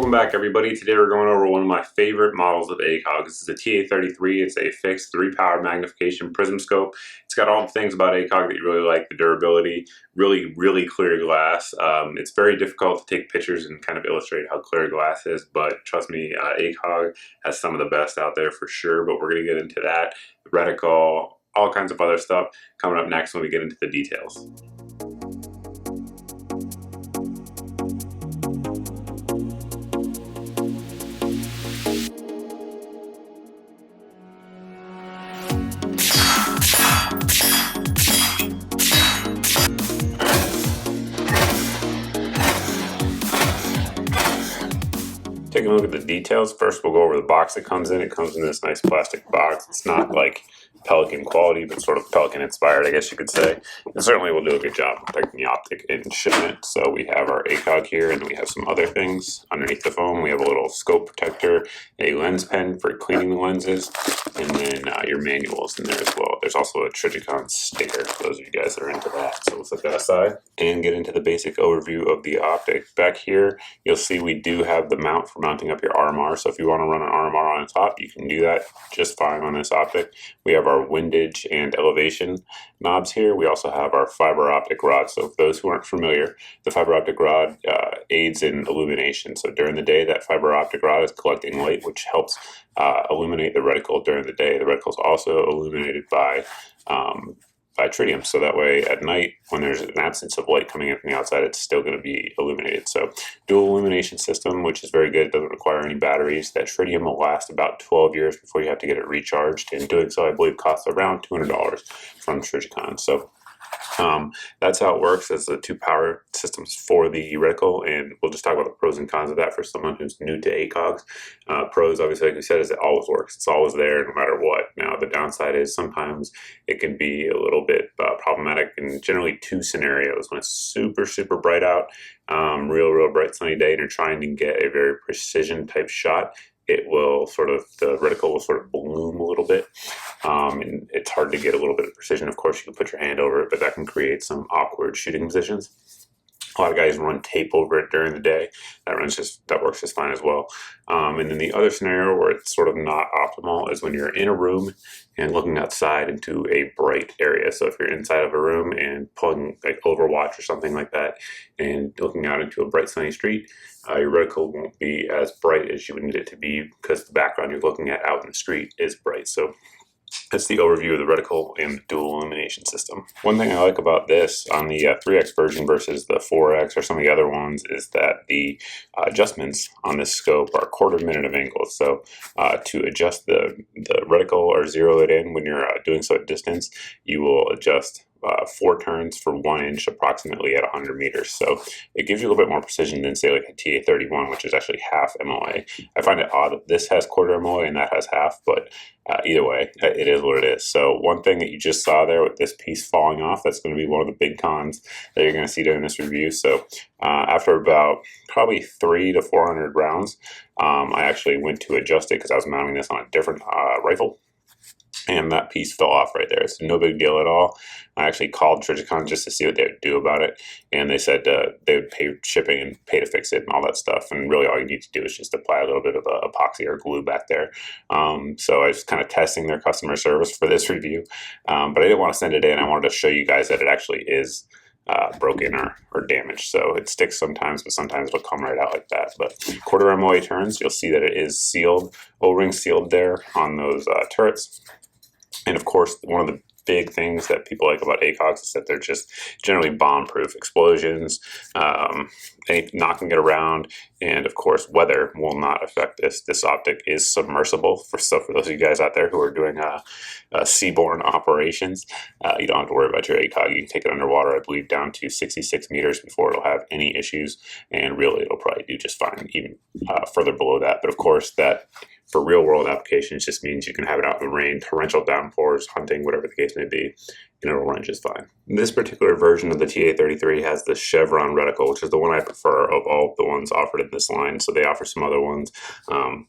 Welcome back, everybody. Today we're going over one of my favorite models of ACOG. This is a TA-33. It's a fixed 3-power magnification prism scope. It's got all the things about ACOG that you really like: the durability, really clear glass. It's very difficult to take pictures and kind of illustrate how clear glass is, but trust me, ACOG has some of the best out there for sure. But we're going to get into that, the reticle, all kinds of other stuff coming up next when we get into the details. Taking a look at the details, first we'll go over the box it comes in. It comes in this nice plastic box. It's not like Pelican quality, but sort of Pelican inspired, I guess you could say. And certainly we'll do a good job of protecting the optic in shipment. So we have our ACOG here, and then we have some other things. Underneath the foam, we have a little scope protector, a lens pen for cleaning the lenses, and then your manuals in there as well. There's also a Trijicon sticker for those of you guys that are into that. So we'll set that aside and get into the basic overview of the optic. Back here, you'll see we do have the mount for mounting up your RMR. So if you want to run an RMR on top, you can do that just fine on this optic. We have our windage and elevation knobs here. We also have our fiber optic rod. So for those who aren't familiar, the fiber optic rod aids in illumination. So during the day, that fiber optic rod is collecting light, which helps illuminate the reticle during the day. The reticle is also illuminated by tritium, so that way at night, when there's an absence of light coming in from the outside, it's still going to be illuminated. So dual illumination system, which is very good. It doesn't require any batteries. That tritium will last about 12 years before you have to get it recharged, and doing so I believe costs around $200 from Trijicon. So that's how it works as the two power systems for the reticle, and we'll just talk about the pros and cons of that for someone who's new to ACOGs. Pros, obviously, like we said, is it always works. It's always there no matter what. Now, the downside is sometimes it can be a little bit problematic in generally two scenarios: when it's super bright out, real bright sunny day, and you're trying to get a very precision type shot. It will the reticle will sort of bloom a little bit, and it's hard to get a little bit of precision. Of course, you can put your hand over it, but that can create some awkward shooting positions. A lot of guys run tape over it during the day. That works just fine as well. And then the other scenario where it's sort of not optimal is when you're in a room and looking outside into a bright area. So if you're inside of a room and pulling like Overwatch or something like that and looking out into a bright sunny street, your reticle won't be as bright as you would need it to be because the background you're looking at out in the street is bright. So that's the overview of the reticle and the dual illumination system. One thing I like about this on the 3X version versus the 4X or some of the other ones is that the adjustments on this scope are 1/4 minute of angles. So to adjust the reticle or zero it in when you're doing so at distance, you will adjust 4 turns for 1 inch approximately at 100 meters. So it gives you a little bit more precision than, say, like a TA-31, which is actually half MOA. I find it odd that this has 1/4 MOA and that has half, but either way, it is what it is. So one thing that you just saw there with this piece falling off, that's going to be one of the big cons that you're going to see during this review. So after about probably 300 to 400 rounds, I actually went to adjust it because I was mounting this on a different rifle. And that piece fell off right there. It's no big deal at all. I actually called Trijicon just to see what they would do about it. And they said they would pay shipping and pay to fix it and all that stuff. And really all you need to do is just apply a little bit of epoxy or glue back there. So I was kind of testing their customer service for this review. But I didn't want to send it in. I wanted to show you guys that it actually is broken or damaged. So it sticks sometimes, but sometimes it'll come right out like that. But 1/4 MOA turns, you'll see that it is sealed, O-ring sealed there on those turrets. And of course, one of the big things that people like about ACOGs is that they're just generally bomb-proof. Explosions, knocking it around, and of course, weather will not affect this. This optic is submersible. So for those of you guys out there who are doing seaborne operations, you don't have to worry about your ACOG. You can take it underwater, I believe, down to 66 meters before it'll have any issues, and really it'll probably do just fine, even further below that. But of course, that for real world applications just means you can have it out in the rain, torrential downpours, hunting, whatever the case may be, and it'll run just fine. This particular version of the TA-33 has the Chevron Reticle, which is the one I prefer of all the ones offered in this line. So they offer some other ones,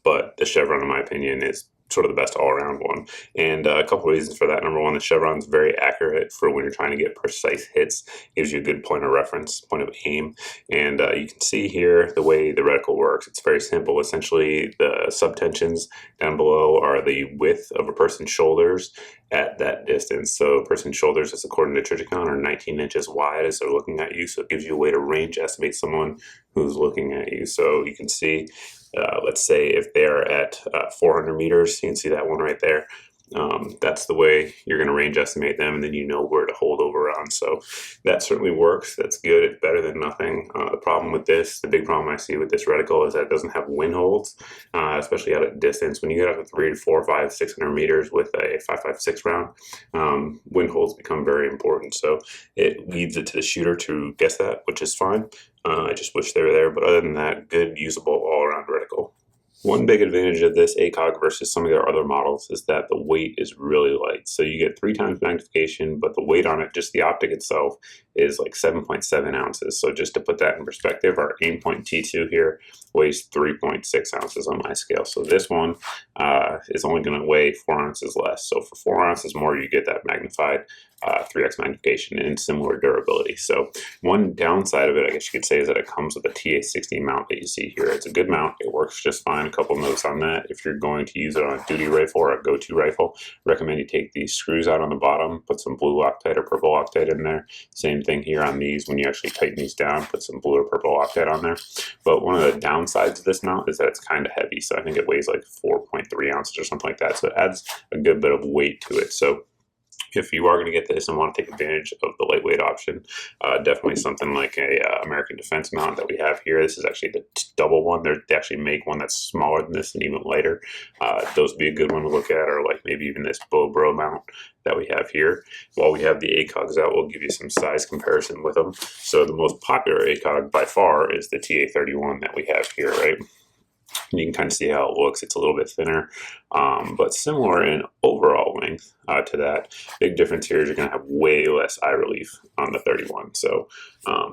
but the Chevron, in my opinion, is sort of the best all-around one. And a couple of reasons for that. Number one, the Chevron's very accurate for when you're trying to get precise hits. Gives you a good point of reference, point of aim. And you can see here the way the reticle works. It's very simple. Essentially, the subtensions down below are the width of a person's shoulders at that distance. So a person's shoulders, is according to Trijicon, are 19 inches wide as they're looking at you. So it gives you a way to range estimate someone who's looking at you. So you can see, let's say if they're at 400 meters, you can see that one right there. That's the way you're going to range estimate them, and then you know where to hold over on. So that certainly works. That's good. It's better than nothing. The problem with this, the big problem I see with this reticle, is that it doesn't have wind holds, especially out at distance. When you get up to 3 to 4, 5, 600 meters with a 5.56 round, wind holds become very important. So it leads it to the shooter to guess that, which is fine. I just wish they were there, but other than that, good, usable, all-around reticle. One big advantage of this ACOG versus some of their other models is that the weight is really light. So you get 3 times magnification, but the weight on it, just the optic itself, is like 7.7 ounces. So just to put that in perspective, our Aimpoint T2 here weighs 3.6 ounces on my scale. So this one is only going to weigh 4 ounces less. So for 4 ounces more, you get that magnified 3x magnification and similar durability. So one downside of it, I guess you could say, is that it comes with a TA-60 mount that you see here. It's a good mount. It works just fine. A couple notes on that. If you're going to use it on a duty rifle or a go-to rifle, recommend you take these screws out on the bottom, put some blue Loctite or purple Loctite in there. Same thing here on these. When you actually tighten these down, put some blue or purple Loctite on there. But one of the downsides of this mount is that it's kind of heavy. So I think it weighs like 4.3 ounces or something like that. So it adds a good bit of weight to it. So if you are going to get this and want to take advantage of the lightweight option, definitely something like a American Defense mount that we have here. This is actually the double one. They actually make one that's smaller than this and even lighter. Those would be a good one to look at, or like maybe even this Bro mount that we have here. While we have the ACOGs out, we'll give you some size comparison with them. So the most popular ACOG by far is the TA-31 that we have here, right? You can kind of see how it looks. It's a little bit thinner, but similar in overall length to that. Big difference here is you're going to have way less eye relief on the 31. So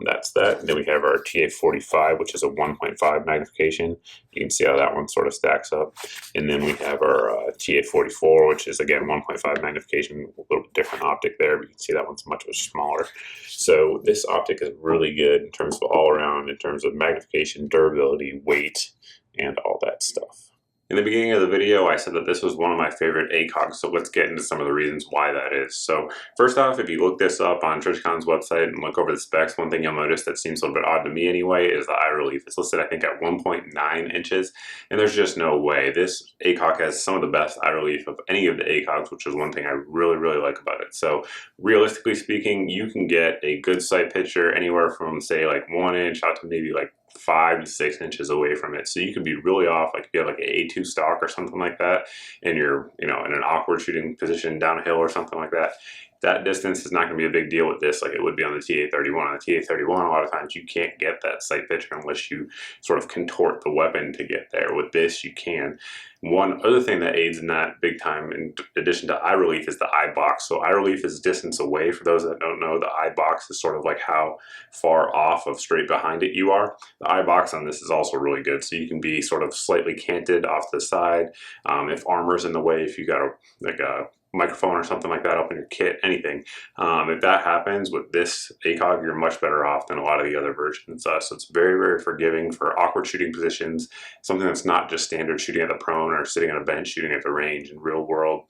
that's that. And then we have our TA-45, which is a 1.5 magnification. You can see how that one sort of stacks up. And then we have our TA-44, which is again 1.5 magnification, a little bit different optic there, but you can see that one's much smaller. So this optic is really good in terms of all around, in terms of magnification, durability, weight, and all that stuff. In the beginning of the video, I said that this was one of my favorite ACOGs, so let's get into some of the reasons why that is. So first off, if you look this up on Trijicon's website and look over the specs, one thing you'll notice that seems a little bit odd to me anyway is the eye relief. It's listed, I think, at 1.9 inches, and there's just no way. This ACOG has some of the best eye relief of any of the ACOGs, which is one thing I really, really like about it. So realistically speaking, you can get a good sight picture anywhere from, say, like 1 inch out to maybe like 5 to 6 inches away from it. So you could be really off, like if you have like an A2 stock or something like that, and you're, you know, in an awkward shooting position down a hill or something like that. That distance is not going to be a big deal with this like it would be on the TA-31. On the TA-31, a lot of times you can't get that sight picture unless you sort of contort the weapon to get there. With this, you can. One other thing that aids in that big time, in addition to eye relief, is the eye box. So eye relief is distance away. For those that don't know, the eye box is sort of like how far off of straight behind it you are. The eye box on this is also really good. So you can be sort of slightly canted off to the side. If armor's in the way, if you got a microphone or something like that up in your kit, anything. If that happens with this ACOG, you're much better off than a lot of the other versions. So it's very, very forgiving for awkward shooting positions, something that's not just standard shooting at the prone or sitting on a bench shooting at the range in real world,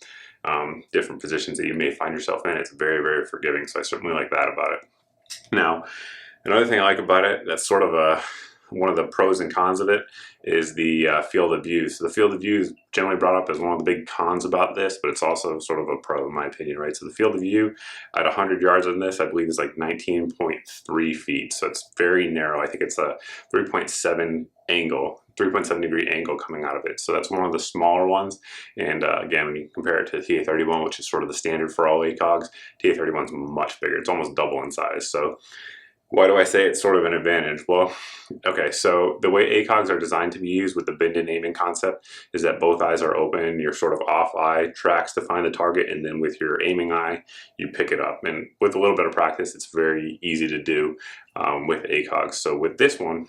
different positions that you may find yourself in. It's very, very forgiving. So I certainly like that about it. Now, another thing I like about it, that's sort of one of the pros and cons of it, is the field of view. So the field of view is generally brought up as one of the big cons about this, but it's also sort of a pro in my opinion, right? So the field of view at 100 yards on this, I believe, is like 19.3 feet. So it's very narrow. I think it's a 3.7 degree angle coming out of it. So that's one of the smaller ones. And again, when you compare it to the TA-31, which is sort of the standard for all ACOGs, TA-31 is much bigger. It's almost double in size. So why do I say it's sort of an advantage? Well, okay, so the way ACOGs are designed to be used with the bend-in aiming concept is that both eyes are open, your sort of off-eye tracks to find the target, and then with your aiming eye, you pick it up. And with a little bit of practice, it's very easy to do with ACOGs. So with this one,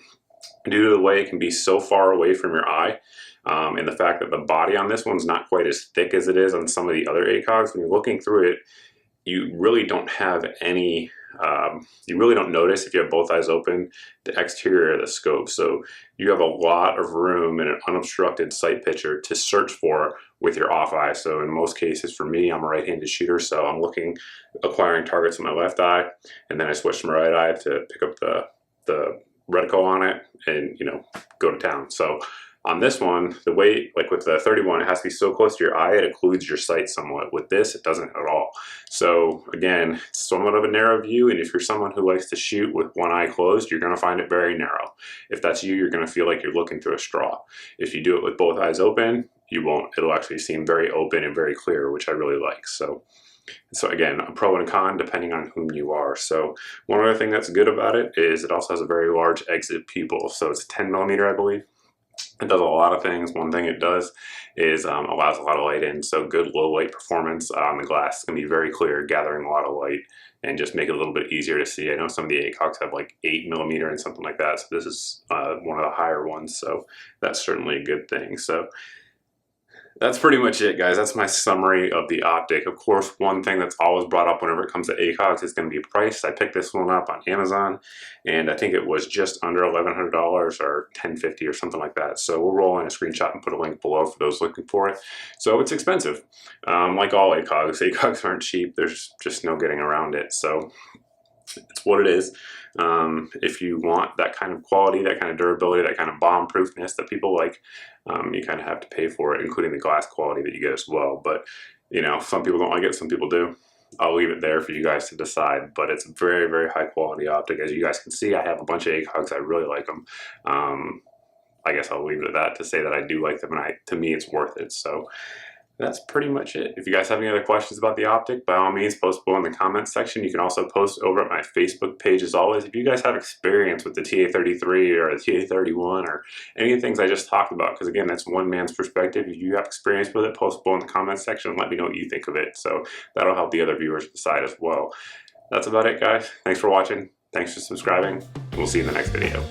due to the way it can be so far away from your eye, and the fact that the body on this one's not quite as thick as it is on some of the other ACOGs. When you're looking through it, you really don't have any, you really don't notice if you have both eyes open the exterior of the scope. So you have a lot of room in an unobstructed sight picture to search for with your off eye. So in most cases, for me, I'm a right-handed shooter, so I'm acquiring targets with my left eye, and then I switch to my right eye to pick up the reticle on it and, you know, go to town. So on this one, the way, like with the 31, it has to be so close to your eye, it occludes your sight somewhat. With this, it doesn't at all. So again, it's somewhat of a narrow view, and if you're someone who likes to shoot with one eye closed, you're gonna find it very narrow. If that's you, you're gonna feel like you're looking through a straw. If you do it with both eyes open, you won't. It'll actually seem very open and very clear, which I really like. So again, a pro and a con depending on whom you are. So one other thing that's good about it is it also has a very large exit pupil. So it's 10mm, I believe. It does a lot of things. One thing it does is allows a lot of light in, so good low light performance on the glass. It's going to be very clear, gathering a lot of light, and just make it a little bit easier to see. I know some of the ACOGs have like 8mm and something like that, so this is one of the higher ones, so that's certainly a good thing. So that's pretty much it, guys. That's my summary of the Optic. Of course, one thing that's always brought up whenever it comes to ACOGs is going to be price. I picked this one up on Amazon, and I think it was just under $1,100 or $1,050 or something like that. So we'll roll in a screenshot and put a link below for those looking for it. So it's expensive. Like all ACOGs aren't cheap. There's just no getting around it. So it's what it is. If you want that kind of quality, that kind of durability, that kind of bomb-proofness that people like, you kind of have to pay for it, including the glass quality that you get as well. But, you know, some people don't like it, some people do. I'll leave it there for you guys to decide, but it's a very, very high quality optic. As you guys can see, I have a bunch of ACOGs. I really like them. I guess I'll leave it at that to say that I do like them, and to me, it's worth it. So that's pretty much it. If you guys have any other questions about the Optic, by all means, post below in the comments section. You can also post over at my Facebook page as always. If you guys have experience with the TA-33 or the TA-31 or any of the things I just talked about, because again, that's one man's perspective. If you have experience with it, post below in the comments section and let me know what you think of it. So that'll help the other viewers decide as well. That's about it, guys. Thanks for watching. Thanks for subscribing. We'll see you in the next video.